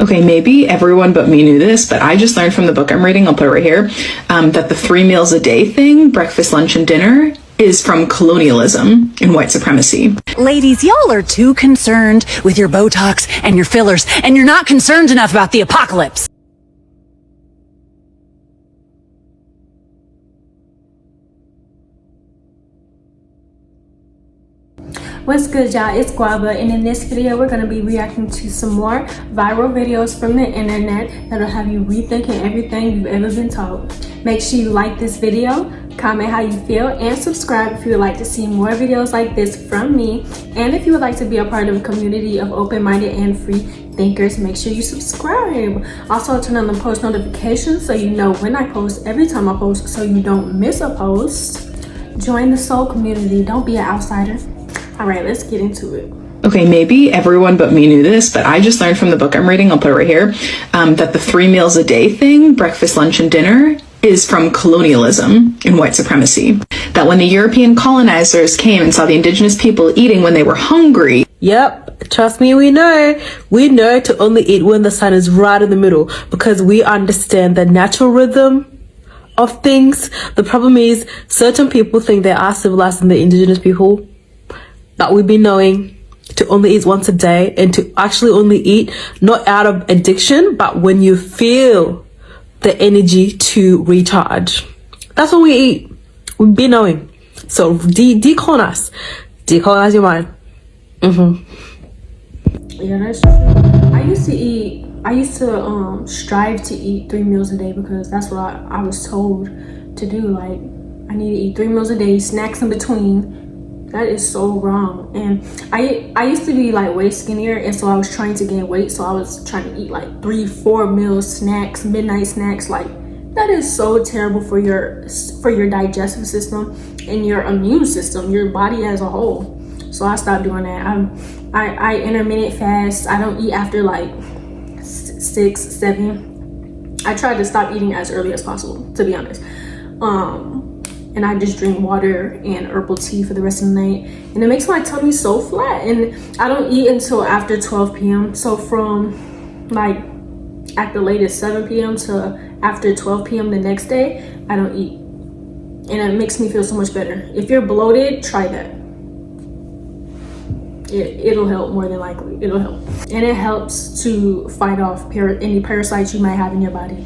Okay, maybe everyone but me knew this, but I just learned from the book I'm reading, I'll put it right here, that the 3 meals a day thing, breakfast, lunch, and dinner, is from colonialism and white supremacy. Ladies, y'all are too concerned with your Botox and your fillers, and you're not concerned enough about the apocalypse. What's good, y'all? It's Guavaa, and in this video we're going to be reacting to some more viral videos from the internet that'll have you rethinking everything you've ever been told. Make sure you like this video, comment how you feel, and subscribe if you would like to see more videos like this from me. And if you would like to be a part of a community of open-minded and free thinkers, make sure you subscribe. Also turn on the post notifications so you know when I post, every time I post, so you don't miss a post. Join the soul community. Don't be an outsider. All right, let's get into it. Okay, maybe everyone but me knew this, but I just learned from the book I'm reading, I'll put it right here, that the 3 meals a day thing, breakfast, lunch, and dinner, is from colonialism and white supremacy. That when the European colonizers came and saw the indigenous people eating when they were hungry. Yep, trust me, we know. We know to only eat when the sun is right in the middle because we understand the natural rhythm of things. The problem is certain people think they are civilized and the indigenous people that we've been knowing to only eat once a day and to actually only eat not out of addiction, but when you feel the energy to recharge. That's when we eat. We've been knowing. So decolonize. Decolonize your mind. Yeah, that's true. I used to strive to eat 3 meals a day because that's what I was told to do. Like, I need to eat 3 meals a day, snacks in between. That is so wrong. And I used to be like way skinnier, and so I was trying to gain weight, so I was trying to eat like 3-4 meals, snacks, midnight snacks. Like, that is so terrible for your digestive system and your immune system, your body as a whole. So I stopped doing that. I intermittent fast. I don't eat after like 6, 7. I tried to stop eating as early as possible, to be honest. And I just drink water and herbal tea for the rest of the night, and it makes my tummy so flat. And I don't eat until after 12 p.m. So from like at the latest 7 p.m. to after 12 p.m. the next day, I don't eat, and it makes me feel so much better. If you're bloated, try that. It'll help, more than likely. It'll help, and it helps to fight off any parasites you might have in your body.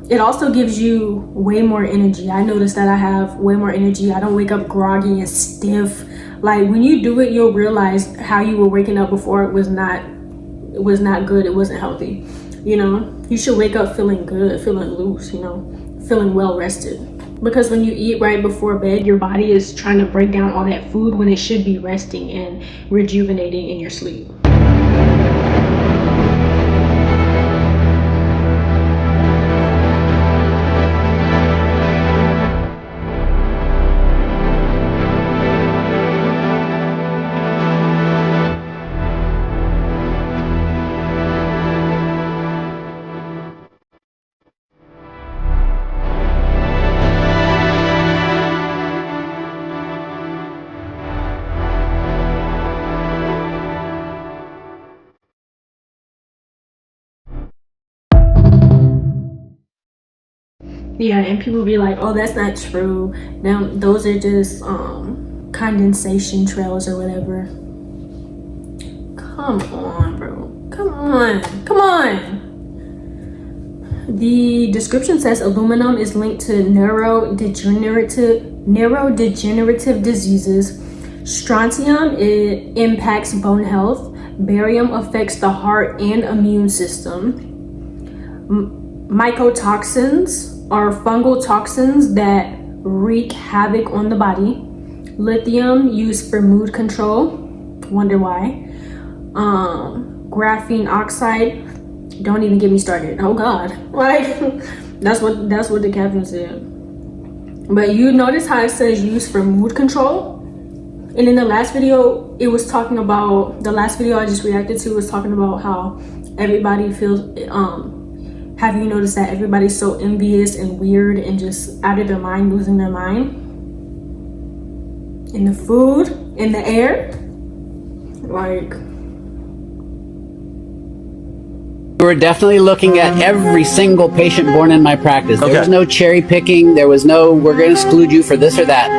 It also gives you way more energy. I noticed that I have way more energy. I don't wake up groggy and stiff. Like, when you do it, you'll realize how you were waking up before it was not good. It wasn't healthy. You know, you should wake up feeling good, feeling loose, you know, feeling well rested. Because when you eat right before bed, your body is trying to break down all that food when it should be resting and rejuvenating in your sleep. Yeah, and people be like, oh, that's not true. Now, those are just condensation trails or whatever. Come on, bro. Come on. The description says aluminum is linked to neurodegenerative diseases. Strontium, it impacts bone health. Barium affects the heart and immune system. Mycotoxins are fungal toxins that wreak havoc on the body. Lithium, used for mood control. Wonder why. Graphene oxide. Don't even get me started. Oh God. Like, that's what the caption said. But you notice how it says used for mood control? And in the last video, it was talking about, the last video I just reacted to was talking about how everybody feels, have you noticed that everybody's so envious and weird and just out of their mind, losing their mind? In the food, in the air, like, We were definitely looking at every single patient born in my practice. There Okay. was no cherry picking. There was no, we're going to exclude you for this or that.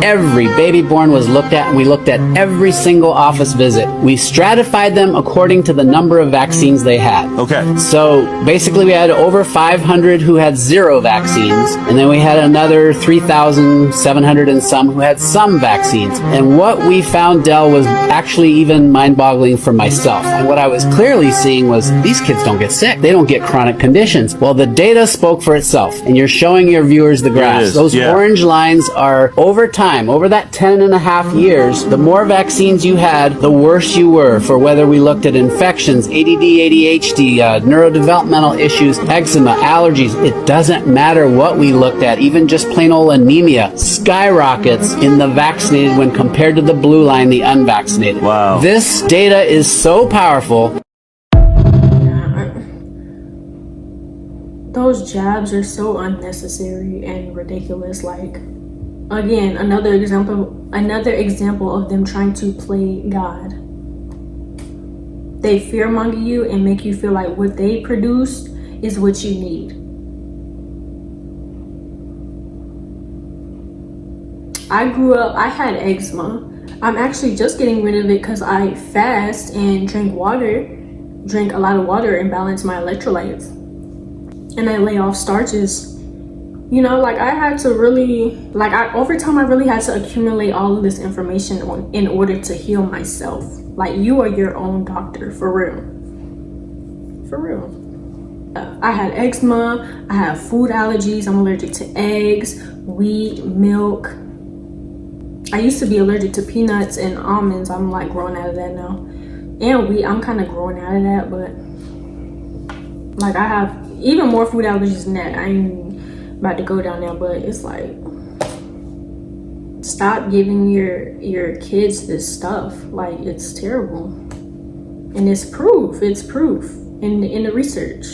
Every baby born was looked at, and we looked at every single office visit. We stratified them according to the number of vaccines they had. Okay. So basically we had over 500 who had 0 vaccines, and then we had another 3,700 and some who had some vaccines. And what we found, Del, was actually even mind-boggling for myself. And what I was clearly seeing was these kids don't get sick. They don't get chronic conditions. Well, the data spoke for itself, and you're showing your viewers the graphs. Those orange lines are over time, over that 10 and a half years, the more vaccines you had, the worse you were for whether we looked at infections, ADD, ADHD, neurodevelopmental issues, eczema, allergies. It doesn't matter what we looked at, even just plain old anemia skyrockets in the vaccinated when compared to the blue line, the unvaccinated. Wow. This data is so powerful. Those jabs are so unnecessary and ridiculous. Like, again, another example of them trying to play God. They fearmonger you and make you feel like what they produce is what you need. I grew up, I had eczema. I'm actually just getting rid of it because I fast and drink a lot of water and balance my electrolytes. And I lay off starches. You know, like I had to really, over time I really had to accumulate all of this information in order to heal myself. Like, you are your own doctor, for real. For real. I had eczema, I have food allergies, I'm allergic to eggs, wheat, milk. I used to be allergic to peanuts and almonds. I'm like growing out of that now. And wheat, I'm kind of growing out of that, but like I have even more food allergies than that. I ain't about to go down there, but it's like, stop giving your kids this stuff. Like, it's terrible. And it's proof in the research.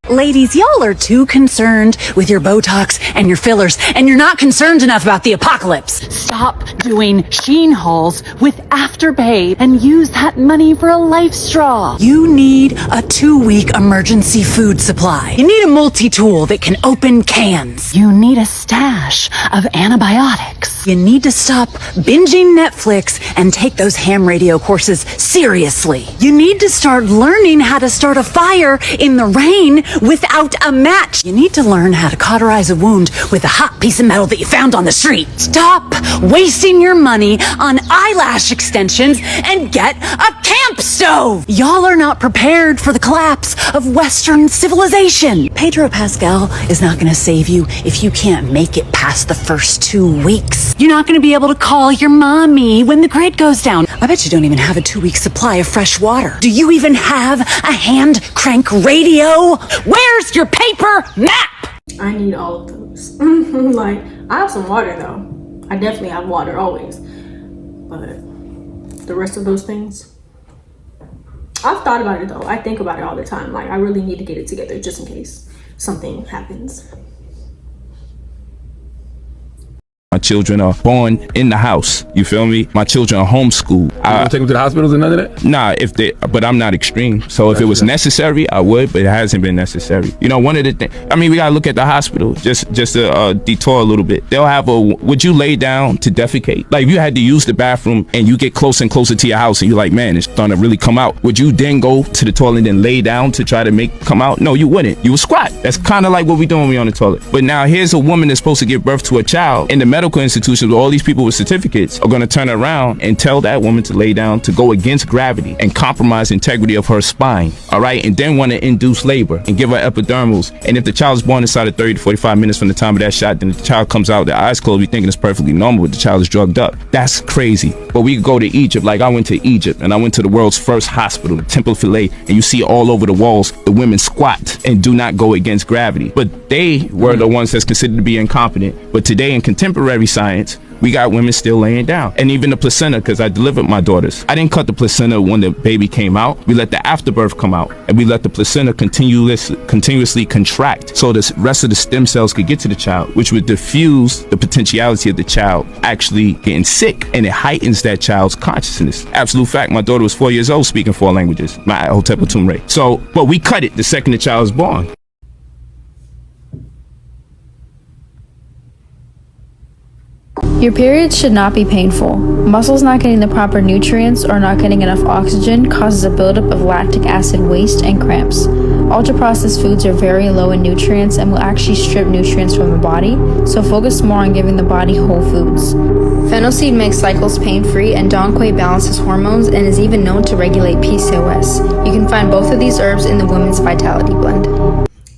Ladies, y'all are too concerned with your Botox and your fillers, and you're not concerned enough about the apocalypse. Stop doing Sheen hauls with Afterpay and use that money for a life straw. You need a 2-week emergency food supply. You need a multi-tool that can open cans. You need a stash of antibiotics. You need to stop binging Netflix and take those ham radio courses seriously. You need to start learning how to start a fire in the rain without a match. You need to learn how to cauterize a wound with a hot piece of metal that you found on the street. Stop wasting your money on eyelash extensions and get a camp stove. Y'all are not prepared for the collapse of Western civilization. Pedro Pascal is not going to save you if you can't make it past the first 2 weeks. You're not going to be able to call your mommy when the grid goes down. I bet you don't even have a 2-week supply of fresh water. Do you even have a hand crank radio? Where's your paper map? I need all of those. Like, I have some water though. I definitely have water always. But the rest of those things, I've thought about it though. I think about it all the time. Like, I really need to get it together just in case something happens. My children are born in the house. You feel me? My children are homeschooled. You don't take them to the hospitals and none of that? Nah, but I'm not extreme. So if it was necessary, I would, but it hasn't been necessary. You know, one of the things, I mean, we gotta look at the hospital, just to detour a little bit. They'll have would you lay down to defecate? Like, if you had to use the bathroom and you get closer and closer to your house and you're like, man, it's starting to really come out. Would you then go to the toilet and lay down to try to make it come out? No, you wouldn't. You would squat. That's kind of like what we do when we on the toilet. But now here's a woman that's supposed to give birth to a child in the medical institutions where all these people with certificates are going to turn around and tell that woman to lay down, to go against gravity and compromise the integrity of her spine, all right, and then want to induce labor and give her epidurals. And if the child is born inside of 30 to 45 minutes from the time of that shot, then the child comes out, their eyes closed, we thinking it's perfectly normal, but the child is drugged up. That's crazy. But we go to Egypt, like I went to Egypt and I went to the world's first hospital, the Temple of Philae, and you see all over the walls the women squat and do not go against gravity. But they were the ones that's considered to be incompetent. But today in contemporary science, We got women still laying down. And even the placenta, because I delivered my daughters. I didn't cut the placenta when the baby came out. We let the afterbirth come out. And we let the placenta continuously contract so the rest of the stem cells could get to the child, which would diffuse the potentiality of the child actually getting sick. And it heightens that child's consciousness. Absolute fact, my daughter was 4 years old speaking 4 languages. My Hotep Tumre. So, but we cut it the second the child was born. Your periods should not be painful. Muscles not getting the proper nutrients or not getting enough oxygen causes a buildup of lactic acid waste and cramps. Ultra-processed foods are very low in nutrients and will actually strip nutrients from the body, so focus more on giving the body whole foods. Fennel seed makes cycles pain-free, and Dong Quai balances hormones and is even known to regulate PCOS. You can find both of these herbs in the Women's Vitality Blend.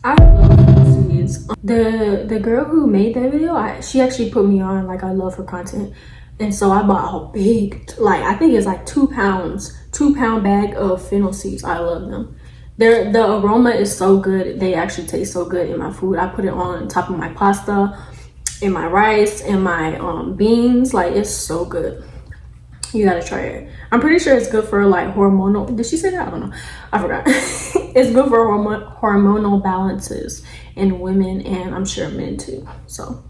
I love seeds. The girl who made that video, she actually put me on, like, I love her content. And so I bought a big, like, I think it's like 2 pounds, 2-pound bag of fennel seeds. I love them. The aroma is so good. They actually taste so good in my food. I put it on top of my pasta, in my rice, and my beans. Like, it's so good. You gotta try it. I'm pretty sure it's good for, like, hormonal. Did she say that? I don't know. I forgot. It's good for hormonal balances in women, and I'm sure men too. So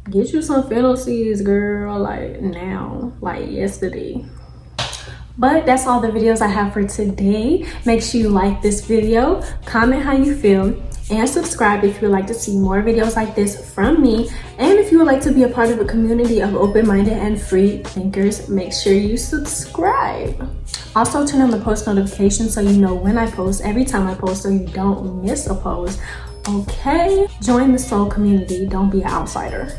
get you some fennel seeds, girl, like now, like yesterday. But that's all the videos I have for today. Make sure you like this video, comment how you feel, and subscribe if you would like to see more videos like this from me. And if you would like to be a part of a community of open-minded and free thinkers, make sure you subscribe. Also turn on the post notifications so you know when I post, every time I post, so you don't miss a post. Okay? Join the soul community. Don't be an outsider.